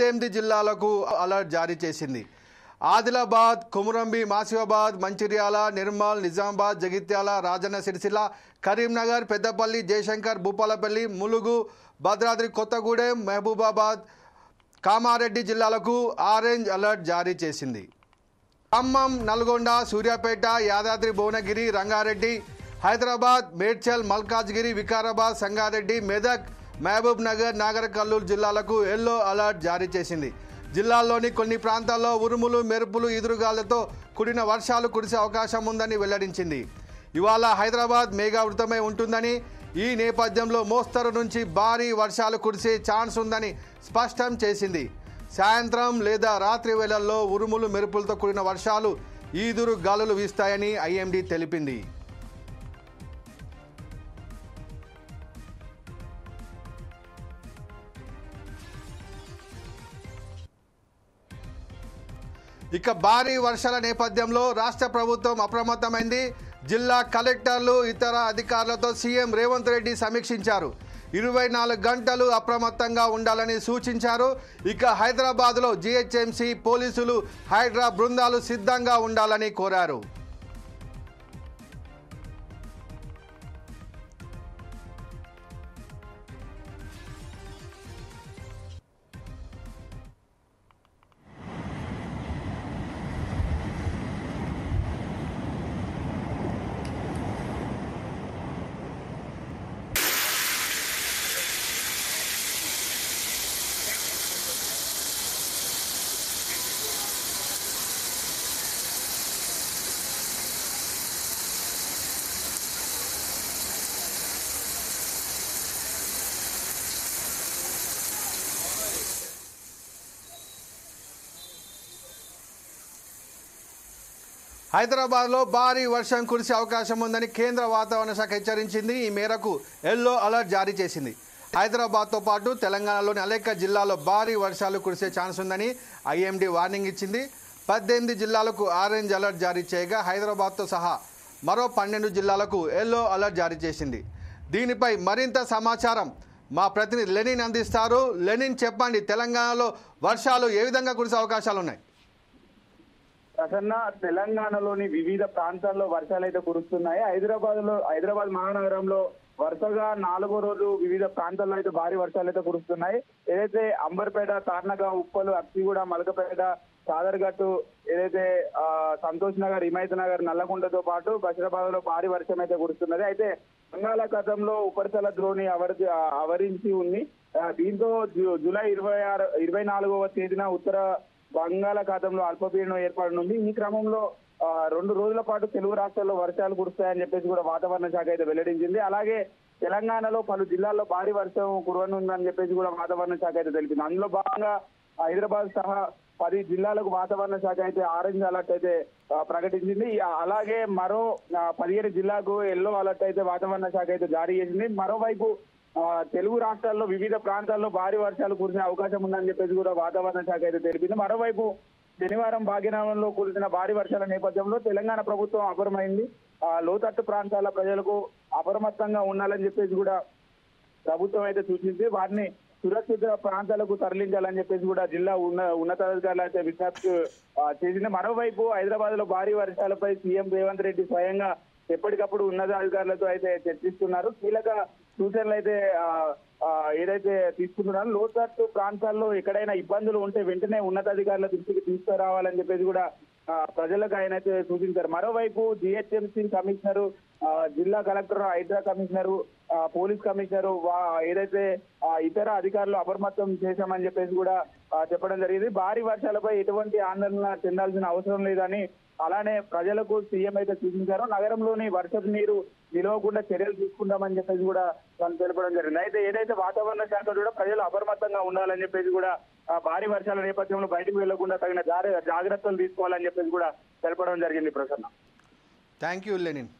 18 జిల్లాలకు అలర్ట్ జారీ చేసింది. ఆదిలాబాద్, కొమురంభి, మాసిఫాబాద్, మంచిర్యాల, నిర్మల్, నిజామాబాద్, జగిత్యాల, రాజన్న సిరిసిల్ల, కరీంనగర్, పెద్దపల్లి, జయశంకర్, భూపాలపల్లి, ములుగు, భద్రాద్రి కొత్తగూడెం, మహబూబాబాద్, కామారెడ్డి జిల్లాలకు ఆరెంజ్ అలర్ట్ జారీ చేసింది. ఖమ్మం, నల్గొండ, సూర్యాపేట, యాదాద్రి భువనగిరి, రంగారెడ్డి, హైదరాబాద్, మేడ్చల్, మల్కాజ్గిరి, వికారాబాద్, సంగారెడ్డి, మెదక్, మహబూబ్ నగర్, నాగర్ కర్నూలు జిల్లాలకు ఎల్లో అలర్ట్ జారీ చేసింది. జిల్లాల్లోని కొన్ని ప్రాంతాల్లో ఉరుములు, మెరుపులు, ఈదురుగాలతో కూడిన వర్షాలు కురిసే అవకాశం ఉందని వెల్లడించింది. ఇవాళ హైదరాబాద్ మేఘావృతమై ఉంటుందని, ఈ నేపథ్యంలో మోస్తరు నుంచి భారీ వర్షాలు కురిసే ఛాన్స్ ఉందని స్పష్టం చేసింది. సాయంత్రం లేదా రాత్రి వేళల్లో ఉరుములు, మెరుపులతో కూడిన వర్షాలు, ఈదురు గాలులు వీస్తాయని ఐఎండీ తెలిపింది. ఇక భారీ వర్షాల నేపథ్యంలో రాష్ట్ర ప్రభుత్వం అప్రమత్తమైంది. జిల్లా కలెక్టర్లు, ఇతర అధికారులతో సీఎం రేవంత్ రెడ్డి సమీక్షించారు. 24 గంటలు అప్రమత్తంగా ఉండాలని సూచించారు. ఇక హైదరాబాద్లో జీహెచ్ఎంసీ పోలీసులు, హైడ్రా బృందాలు సిద్ధంగా ఉండాలని కోరారు. హైదరాబాద్లో భారీ వర్షం కురిసే అవకాశం ఉందని కేంద్ర వాతావరణ శాఖ హెచ్చరించింది. ఈ మేరకు ఎల్లో అలర్ట్ జారీ చేసింది. హైదరాబాద్తో పాటు తెలంగాణలోని అనేక జిల్లాల్లో భారీ వర్షాలు కురిసే ఛాన్స్ ఉందని ఐఎండీ వార్నింగ్ ఇచ్చింది. 18 జిల్లాలకు ఆరెంజ్ అలర్ట్ జారీ చేయగా హైదరాబాద్తో సహా మరో 12 జిల్లాలకు ఎల్లో అలర్ట్ జారీ చేసింది. దీనిపై మరింత సమాచారం మా ప్రతినిధి లెనిన్ అందిస్తారు. లెనిన్, చెప్పండి, తెలంగాణలో వర్షాలు ఏ విధంగా కురిసే అవకాశాలు ఉన్నాయి? ప్రసన్న, తెలంగాణలోని వివిధ ప్రాంతాల్లో వర్షాలు అయితే కురుస్తున్నాయి. హైదరాబాద్ మహానగరంలో వరుసగా 4వ రోజు వివిధ ప్రాంతాల్లో అయితే భారీ వర్షాలు అయితే కురుస్తున్నాయి. ఏదైతే అంబర్పేట, తార్నక, ఉప్పలు, అక్సిగూడ, మలకపేట, సాదర్గట్టు, ఏదైతే సంతోష్ నగర్, హిమాయత్ నగర్, నల్లగొండతో పాటు బషీరాబాద్ లో భారీ వర్షం అయితే కురుస్తున్నది. అయితే బంగాళాఖాతంలో ఉపరితల ద్రోణి ఆవరించి ఉంది. దీంతో జూలై 24వ తేదీన ఉత్తర బంగాళాఖాతంలో అల్పపీడనం ఏర్పడనుంది. ఈ క్రమంలో 2 రోజుల పాటు తెలుగు రాష్ట్రాల్లో వర్షాలు కురుస్తాయని చెప్పేసి కూడా వాతావరణ శాఖ అయితే వెల్లడించింది. అలాగే తెలంగాణలో పలు జిల్లాల్లో భారీ వర్షం కురవనుందని చెప్పేసి కూడా వాతావరణ శాఖ అయితే తెలిపింది. అందులో భాగంగా హైదరాబాద్ సహా 10 జిల్లాలకు వాతావరణ శాఖ అయితే ఆరెంజ్ అలర్ట్ అయితే ప్రకటించింది. అలాగే మరో 17 జిల్లాకు ఎల్లో అలర్ట్ అయితే వాతావరణ శాఖ అయితే జారీ చేసింది. మరోవైపు తెలుగు రాష్ట్రాల్లో వివిధ ప్రాంతాల్లో భారీ వర్షాలు కురిసే అవకాశం ఉందని చెప్పేసి కూడా వాతావరణ శాఖ అయితే తెలిపింది. మరోవైపు శనివారం భాగ్యనగరంలో కురిసిన భారీ వర్షాల నేపథ్యంలో తెలంగాణ ప్రభుత్వం అప్రమైంది. లోతట్టు ప్రాంతాల ప్రజలకు అప్రమత్తంగా ఉండాలని చెప్పేసి కూడా ప్రభుత్వం అయితే సూచించి వారిని సురక్షిత ప్రాంతాలకు తరలించాలని చెప్పేసి కూడా జిల్లా ఉన్నతాధికారులు అయితే విజ్ఞప్తి చేసింది. మరోవైపు హైదరాబాద్ లో భారీ వర్షాలపై సీఎం రేవంత్ రెడ్డి స్వయంగా ఎప్పటికప్పుడు ఉన్నతాధికారులతో అయితే చర్చిస్తున్నారు. కీలక సూచనలు అయితే ఏదైతే తీసుకుంటున్నారో లోతట్టు ప్రాంతాల్లో ఎక్కడైనా ఇబ్బందులు ఉంటే వెంటనే ఉన్నతాధికారుల దృష్టికి తీసుకురావాలని చెప్పేసి కూడా ప్రజలకు ఆయన అయితే సూచించారు. మరోవైపు జిహెచ్ఎంసీ కమిషనరు, జిల్లా collector, Hydraa commissioner, police commissioner ఏదైతే ఇతర అధికారులు అప్రమత్తం చేశామని చెప్పేసి కూడా చెప్పడం జరిగింది. భారీ వర్షాలపై ఎటువంటి ఆందోళన చెందాల్సిన అవసరం లేదని, అలానే ప్రజలకు సీఎం అయితే సూచించారు. నగరంలోని వర్షపు నీరు నిలవకుండా చర్యలు తీసుకుంటామని చెప్పేసి కూడా వాళ్ళు తెలపడం జరిగింది. అయితే ఏదైతే వాతావరణ శాఖ కూడా ప్రజలు అప్రమత్తంగా ఉండాలని చెప్పేసి కూడా భారీ వర్షాల నేపథ్యంలో బయటకు వెళ్లకుండా తగిన జాగ్రత్తలు తీసుకోవాలని చెప్పేసి కూడా తెలపడం జరిగింది. Prasanna, thank you Lenin.